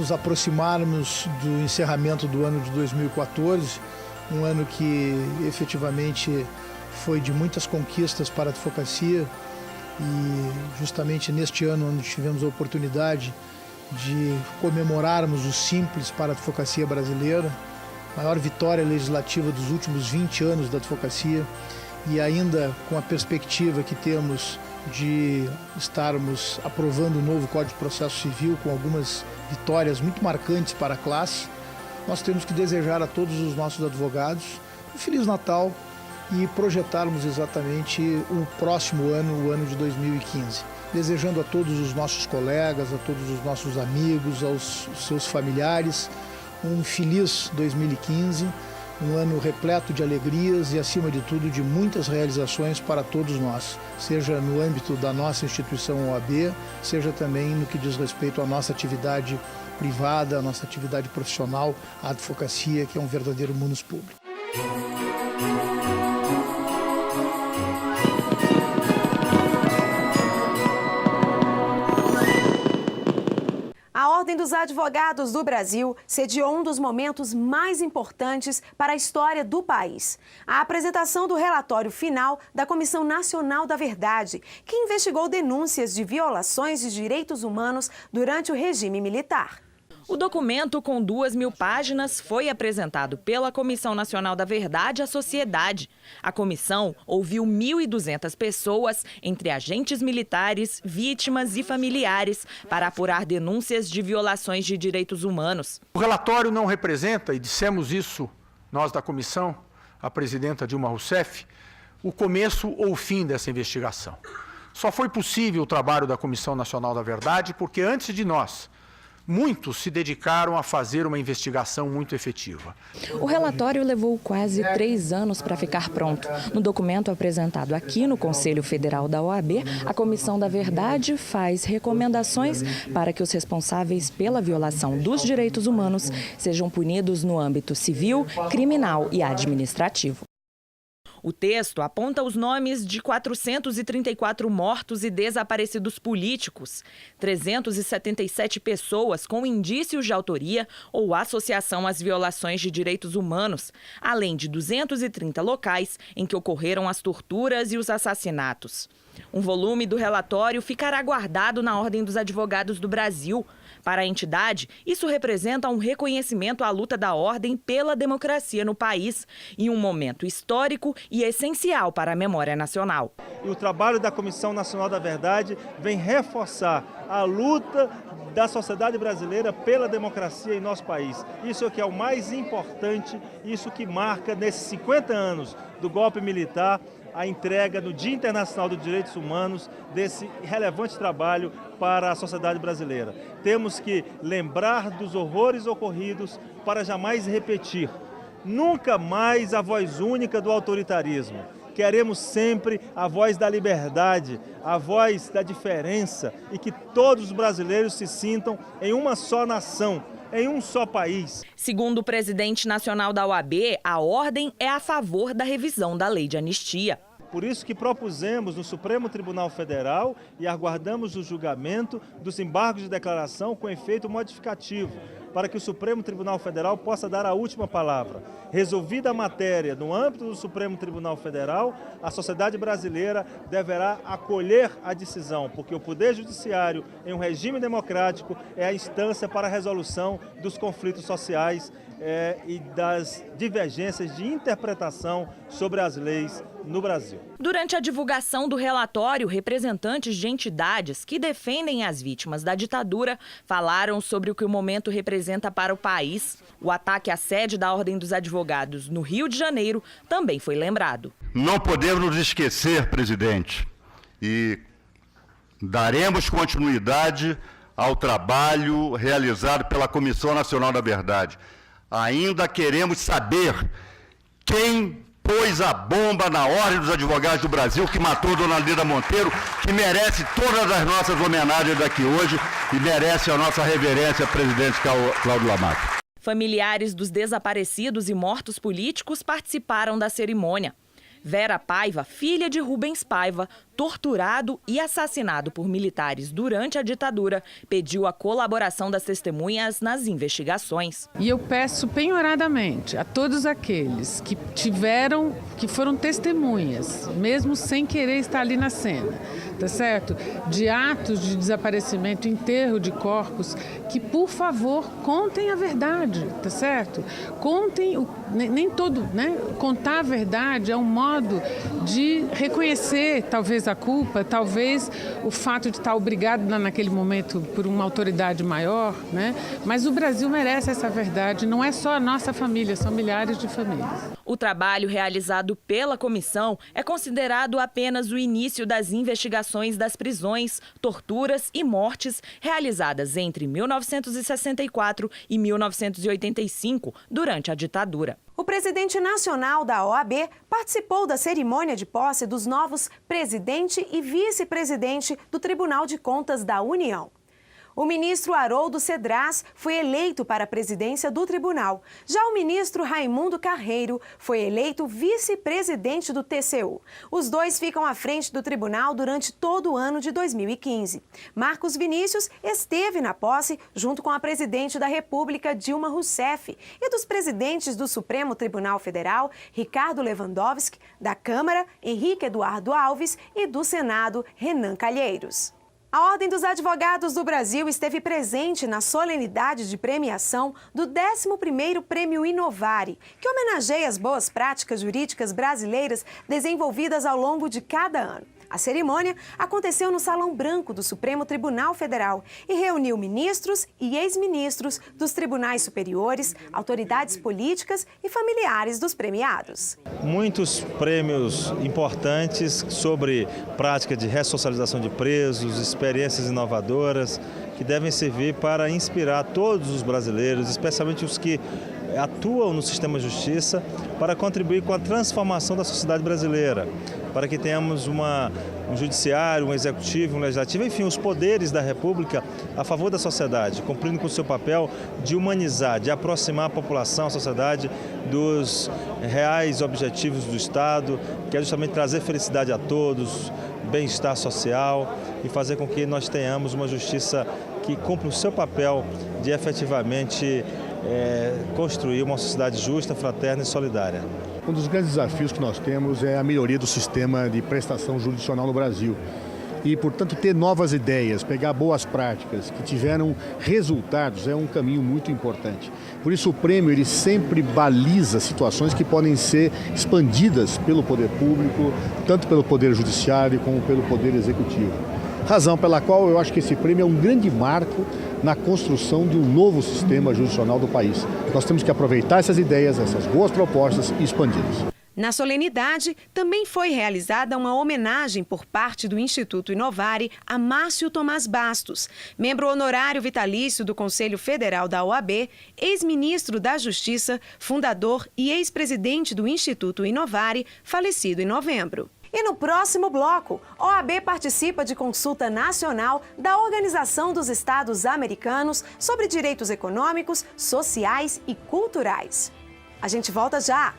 nos aproximarmos do encerramento do ano de 2014, um ano que efetivamente foi de muitas conquistas para a advocacia, e justamente neste ano onde tivemos a oportunidade de comemorarmos o Simples para a advocacia brasileira, maior vitória legislativa dos últimos 20 anos da advocacia, e ainda com a perspectiva que temos de estarmos aprovando o novo Código de Processo Civil com algumas vitórias muito marcantes para a classe, nós temos que desejar a todos os nossos advogados um Feliz Natal e projetarmos exatamente o próximo ano, o ano de 2015. Desejando a todos os nossos colegas, a todos os nossos amigos, aos seus familiares, um feliz 2015, um ano repleto de alegrias e, acima de tudo, de muitas realizações para todos nós, seja no âmbito da nossa instituição OAB, seja também no que diz respeito à nossa atividade privada, à nossa atividade profissional, a advocacia, que é um verdadeiro munus público. A Ordem dos Advogados do Brasil sediou um dos momentos mais importantes para a história do país. A apresentação do relatório final da Comissão Nacional da Verdade, que investigou denúncias de violações de direitos humanos durante o regime militar. O documento, com 2.000 páginas, foi apresentado pela Comissão Nacional da Verdade à sociedade. A comissão ouviu 1.200 pessoas, entre agentes militares, vítimas e familiares, para apurar denúncias de violações de direitos humanos. O relatório não representa, e dissemos isso nós da comissão, a presidenta Dilma Rousseff, o começo ou o fim dessa investigação. Só foi possível o trabalho da Comissão Nacional da Verdade porque, antes de nós, muitos se dedicaram a fazer uma investigação muito efetiva. O relatório levou quase 3 anos para ficar pronto. No documento apresentado aqui no Conselho Federal da OAB, a Comissão da Verdade faz recomendações para que os responsáveis pela violação dos direitos humanos sejam punidos no âmbito civil, criminal e administrativo. O texto aponta os nomes de 434 mortos e desaparecidos políticos, 377 pessoas com indícios de autoria ou associação às violações de direitos humanos, além de 230 locais em que ocorreram as torturas e os assassinatos. Um volume do relatório ficará guardado na Ordem dos Advogados do Brasil. Para a entidade, isso representa um reconhecimento à luta da Ordem pela democracia no país e um momento histórico e essencial para a memória nacional. E o trabalho da Comissão Nacional da Verdade vem reforçar a luta da sociedade brasileira pela democracia em nosso país. Isso é o que é o mais importante, isso que marca nesses 50 anos do golpe militar, a entrega no Dia Internacional dos Direitos Humanos desse relevante trabalho para a sociedade brasileira. Temos que lembrar dos horrores ocorridos para jamais repetir. Nunca mais a voz única do autoritarismo. Queremos sempre a voz da liberdade, a voz da diferença e que todos os brasileiros se sintam em uma só nação, em um só país. Segundo o presidente nacional da OAB, a Ordem é a favor da revisão da lei de anistia. Por isso que propusemos no Supremo Tribunal Federal e aguardamos o julgamento dos embargos de declaração com efeito modificativo, para que o Supremo Tribunal Federal possa dar a última palavra. Resolvida a matéria no âmbito do Supremo Tribunal Federal, a sociedade brasileira deverá acolher a decisão, porque o Poder Judiciário, em um regime democrático, é a instância para a resolução dos conflitos sociais e das divergências de interpretação sobre as leis no Brasil. Durante a divulgação do relatório, representantes de entidades que defendem as vítimas da ditadura falaram sobre o que o momento representa para o país. O ataque à sede da Ordem dos Advogados no Rio de Janeiro também foi lembrado. Não podemos nos esquecer, presidente, e daremos continuidade ao trabalho realizado pela Comissão Nacional da Verdade. Ainda queremos saber quem pôs a bomba na Ordem dos Advogados do Brasil, que matou Dona Lida Monteiro, que merece todas as nossas homenagens daqui hoje e merece a nossa reverência, presidente Cláudio Lamarck. Familiares dos desaparecidos e mortos políticos participaram da cerimônia. Vera Paiva, filha de Rubens Paiva, torturado e assassinado por militares durante a ditadura, pediu a colaboração das testemunhas nas investigações. E eu peço penhoradamente a todos aqueles que foram testemunhas, mesmo sem querer estar ali na cena, tá certo? De atos de desaparecimento, enterro de corpos, que por favor contem a verdade, tá certo? Contem, nem todo, né? Contar a verdade é um modo de reconhecer talvez a culpa, talvez o fato de estar obrigado naquele momento por uma autoridade maior, né? Mas o Brasil merece essa verdade, não é só a nossa família, são milhares de famílias. O trabalho realizado pela comissão é considerado apenas o início das investigações das prisões, torturas e mortes realizadas entre 1964 e 1985, durante a ditadura. O presidente nacional da OAB participou da cerimônia de posse dos novos presidente e vice-presidente do Tribunal de Contas da União. O ministro Haroldo Cedras foi eleito para a presidência do tribunal. Já o ministro Raimundo Carreiro foi eleito vice-presidente do TCU. Os dois ficam à frente do tribunal durante todo o ano de 2015. Marcos Vinícius esteve na posse junto com a presidente da República, Dilma Rousseff, e dos presidentes do Supremo Tribunal Federal, Ricardo Lewandowski, da Câmara, Henrique Eduardo Alves, e do Senado, Renan Calheiros. A Ordem dos Advogados do Brasil esteve presente na solenidade de premiação do 11º Prêmio Inovare, que homenageia as boas práticas jurídicas brasileiras desenvolvidas ao longo de cada ano. A cerimônia aconteceu no Salão Branco do Supremo Tribunal Federal e reuniu ministros e ex-ministros dos tribunais superiores, autoridades políticas e familiares dos premiados. Muitos prêmios importantes sobre prática de ressocialização de presos, experiências inovadoras, que devem servir para inspirar todos os brasileiros, especialmente os que atuam no sistema de justiça, para contribuir com a transformação da sociedade brasileira, para que tenhamos um judiciário, um executivo, um legislativo, enfim, os poderes da República a favor da sociedade, cumprindo com o seu papel de humanizar, de aproximar a população, a sociedade, dos reais objetivos do Estado, que é justamente trazer felicidade a todos, bem-estar social e fazer com que nós tenhamos uma justiça que cumpra o seu papel de efetivamente construir uma sociedade justa, fraterna e solidária. Um dos grandes desafios que nós temos é a melhoria do sistema de prestação jurisdicional no Brasil. E, portanto, ter novas ideias, pegar boas práticas que tiveram resultados é um caminho muito importante. Por isso, o prêmio ele sempre baliza situações que podem ser expandidas pelo poder público, tanto pelo poder judiciário como pelo poder executivo. Razão pela qual eu acho que esse prêmio é um grande marco na construção de um novo sistema jurisdicional do país. Nós temos que aproveitar essas ideias, essas boas propostas e expandi-las. Na solenidade, também foi realizada uma homenagem por parte do Instituto Inovare a Márcio Tomás Bastos, membro honorário vitalício do Conselho Federal da OAB, ex-ministro da Justiça, fundador e ex-presidente do Instituto Inovare, falecido em novembro. E no próximo bloco, a OAB participa de consulta nacional da Organização dos Estados Americanos sobre direitos econômicos, sociais e culturais. A gente volta já!